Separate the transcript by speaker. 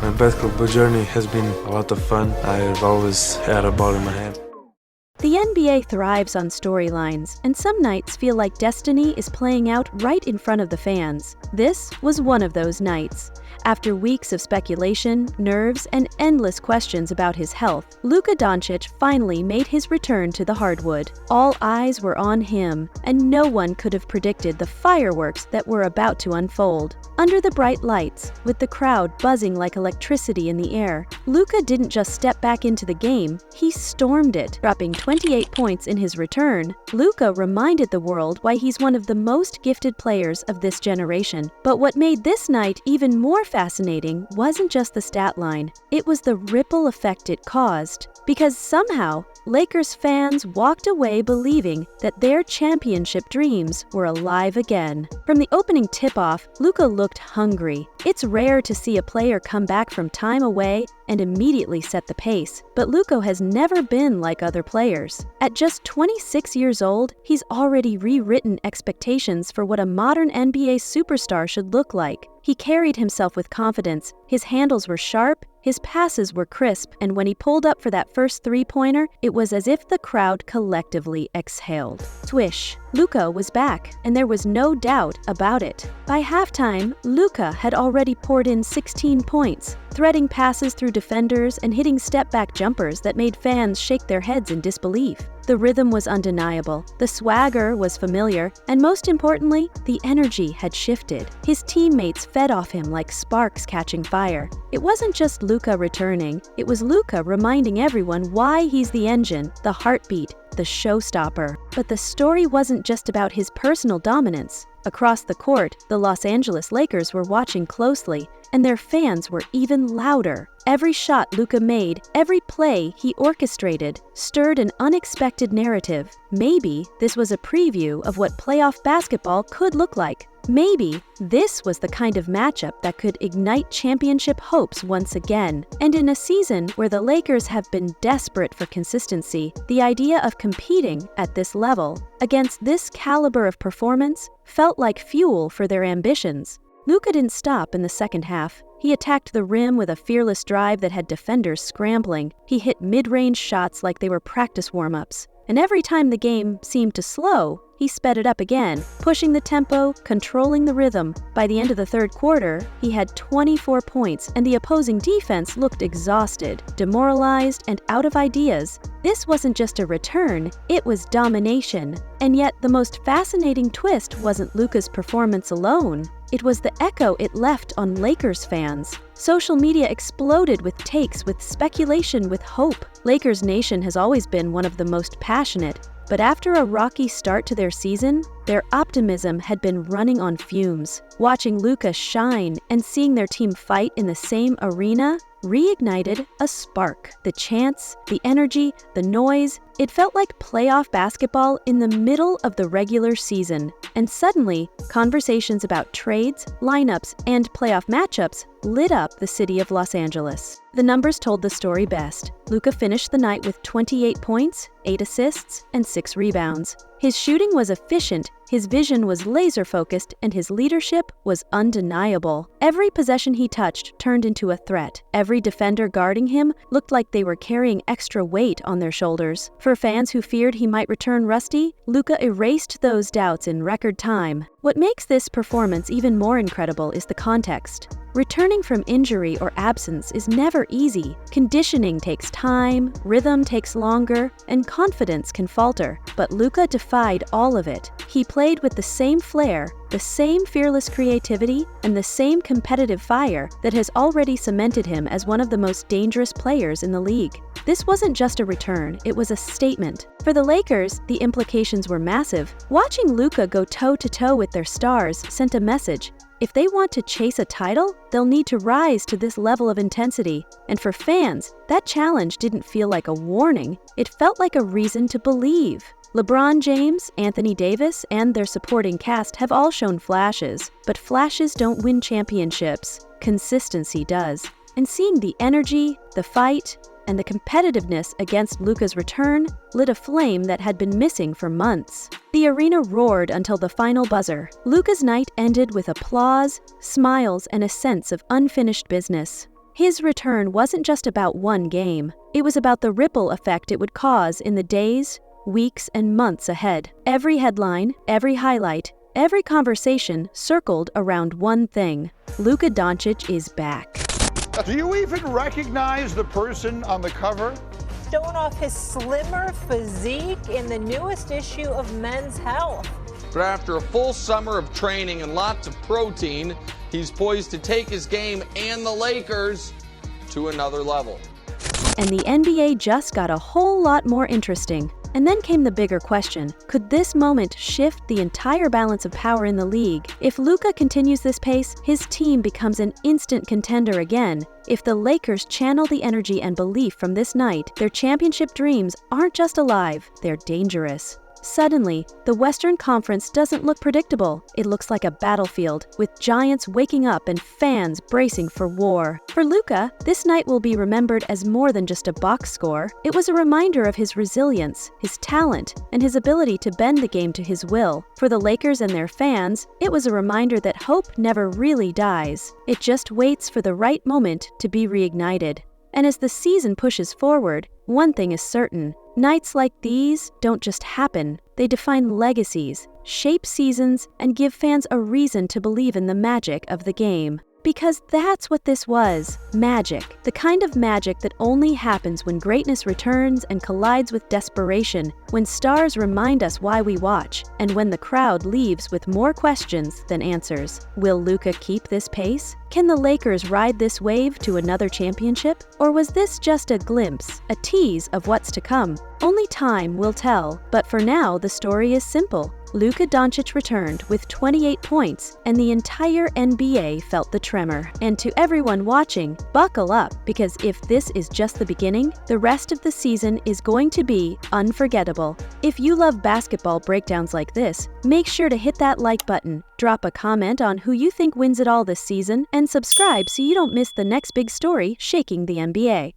Speaker 1: My basketball journey has been a lot of fun. I've always had a ball in my hand.
Speaker 2: The NBA thrives on storylines, and some nights feel like destiny is playing out right in front of the fans. This was one of those nights. After weeks of speculation, nerves, and endless questions about his health, Luka Dončić finally made his return to the hardwood. All eyes were on him, and no one could have predicted the fireworks that were about to unfold. Under the bright lights, with the crowd buzzing like electricity in the air, Luka didn't just step back into the game, he stormed it, dropping 28 points in his return. Luka reminded the world why he's one of the most gifted players of this generation. But what made this night even more fascinating wasn't just the stat line, it was the ripple effect it caused. Because somehow, Lakers fans walked away believing that their championship dreams were alive again. From the opening tip-off, Luka looked hungry. It's rare to see a player come back from time away and immediately set the pace, but Luka has never been like other players. At just 26 years old, he's already rewritten expectations for what a modern NBA superstar should look like. He carried himself with confidence, his handles were sharp, his passes were crisp, and when he pulled up for that first three-pointer, it was as if the crowd collectively exhaled. Swish! Luka was back, and there was no doubt about it. By halftime, Luka had already poured in 16 points, threading passes through defenders and hitting step-back jumpers that made fans shake their heads in disbelief. The rhythm was undeniable, the swagger was familiar, and most importantly, the energy had shifted. His teammates fed off him like sparks catching fire. It wasn't just Luka returning, it was Luka reminding everyone why he's the engine, the heartbeat, the showstopper. But the story wasn't just about his personal dominance. Across the court, the Los Angeles Lakers were watching closely, and their fans were even louder. Every shot Luka made, every play he orchestrated, stirred an unexpected narrative. Maybe this was a preview of what playoff basketball could look like. Maybe this was the kind of matchup that could ignite championship hopes once again. And in a season where the Lakers have been desperate for consistency, the idea of competing at this level, against this caliber of performance, felt like fuel for their ambitions. Luka didn't stop in the second half. He attacked the rim with a fearless drive that had defenders scrambling. He hit mid-range shots like they were practice warm-ups. And every time the game seemed to slow, he sped it up again, pushing the tempo, controlling the rhythm. By the end of the third quarter, he had 24 points, and the opposing defense looked exhausted, demoralized, and out of ideas. This wasn't just a return, it was domination. And yet, the most fascinating twist wasn't Luka's performance alone. It was the echo it left on Lakers fans. Social media exploded with takes, with speculation, with hope. Lakers Nation has always been one of the most passionate, but after a rocky start to their season, their optimism had been running on fumes. Watching Luka shine and seeing their team fight in the same arena reignited a spark. The chants, the energy, the noise, it felt like playoff basketball in the middle of the regular season. And suddenly, conversations about trades, lineups, and playoff matchups lit up the city of Los Angeles. The numbers told the story best. Luka finished the night with 28 points, 8 assists, and 6 rebounds. His shooting was efficient, his vision was laser-focused, and his leadership was undeniable. Every possession he touched turned into a threat. Every defender guarding him looked like they were carrying extra weight on their shoulders. For fans who feared he might return rusty, Luka erased those doubts in record time. What makes this performance even more incredible is the context. Returning from injury or absence is never easy. Conditioning takes time, rhythm takes longer, and confidence can falter. But Luka defied all of it. He played with the same flair, the same fearless creativity, and the same competitive fire that has already cemented him as one of the most dangerous players in the league. This wasn't just a return, it was a statement. For the Lakers, the implications were massive. Watching Luka go toe-to-toe with their stars sent a message. If they want to chase a title, they'll need to rise to this level of intensity. And for fans, that challenge didn't feel like a warning, it felt like a reason to believe. LeBron James, Anthony Davis, and their supporting cast have all shown flashes, but flashes don't win championships. Consistency does. And seeing the energy, the fight, and the competitiveness against Luka's return lit a flame that had been missing for months. The arena roared until the final buzzer. Luka's night ended with applause, smiles, and a sense of unfinished business. His return wasn't just about one game. It was about the ripple effect it would cause in the days, weeks, and months ahead. Every headline, every highlight, every conversation circled around one thing: Luka Dončić is back.
Speaker 3: Do you even recognize the person on the cover?
Speaker 4: Showing off his slimmer physique in the newest issue of Men's Health.
Speaker 5: But after a full summer of training and lots of protein, he's poised to take his game and the Lakers to another level.
Speaker 2: And the NBA just got a whole lot more interesting. And then came the bigger question: could this moment shift the entire balance of power in the league? If Luka continues this pace, his team becomes an instant contender again. If the Lakers channel the energy and belief from this night, their championship dreams aren't just alive, they're dangerous. Suddenly, the Western Conference doesn't look predictable. It looks like a battlefield, with giants waking up and fans bracing for war. For Luka, this night will be remembered as more than just a box score. It was a reminder of his resilience, his talent, and his ability to bend the game to his will. For the Lakers and their fans, it was a reminder that hope never really dies. It just waits for the right moment to be reignited. And as the season pushes forward, one thing is certain: nights like these don't just happen. They define legacies, shape seasons, and give fans a reason to believe in the magic of the game. Because that's what this was: magic. The kind of magic that only happens when greatness returns and collides with desperation, when stars remind us why we watch, and when the crowd leaves with more questions than answers. Will Luka keep this pace? Can the Lakers ride this wave to another championship? Or was this just a glimpse, a tease of what's to come? Only time will tell, but for now the story is simple. Luka Dončić returned with 28 points, and the entire NBA felt the tremor. And to everyone watching, buckle up, because if this is just the beginning, the rest of the season is going to be unforgettable. If you love basketball breakdowns like this, make sure to hit that like button, drop a comment on who you think wins it all this season, and subscribe so you don't miss the next big story shaking the NBA.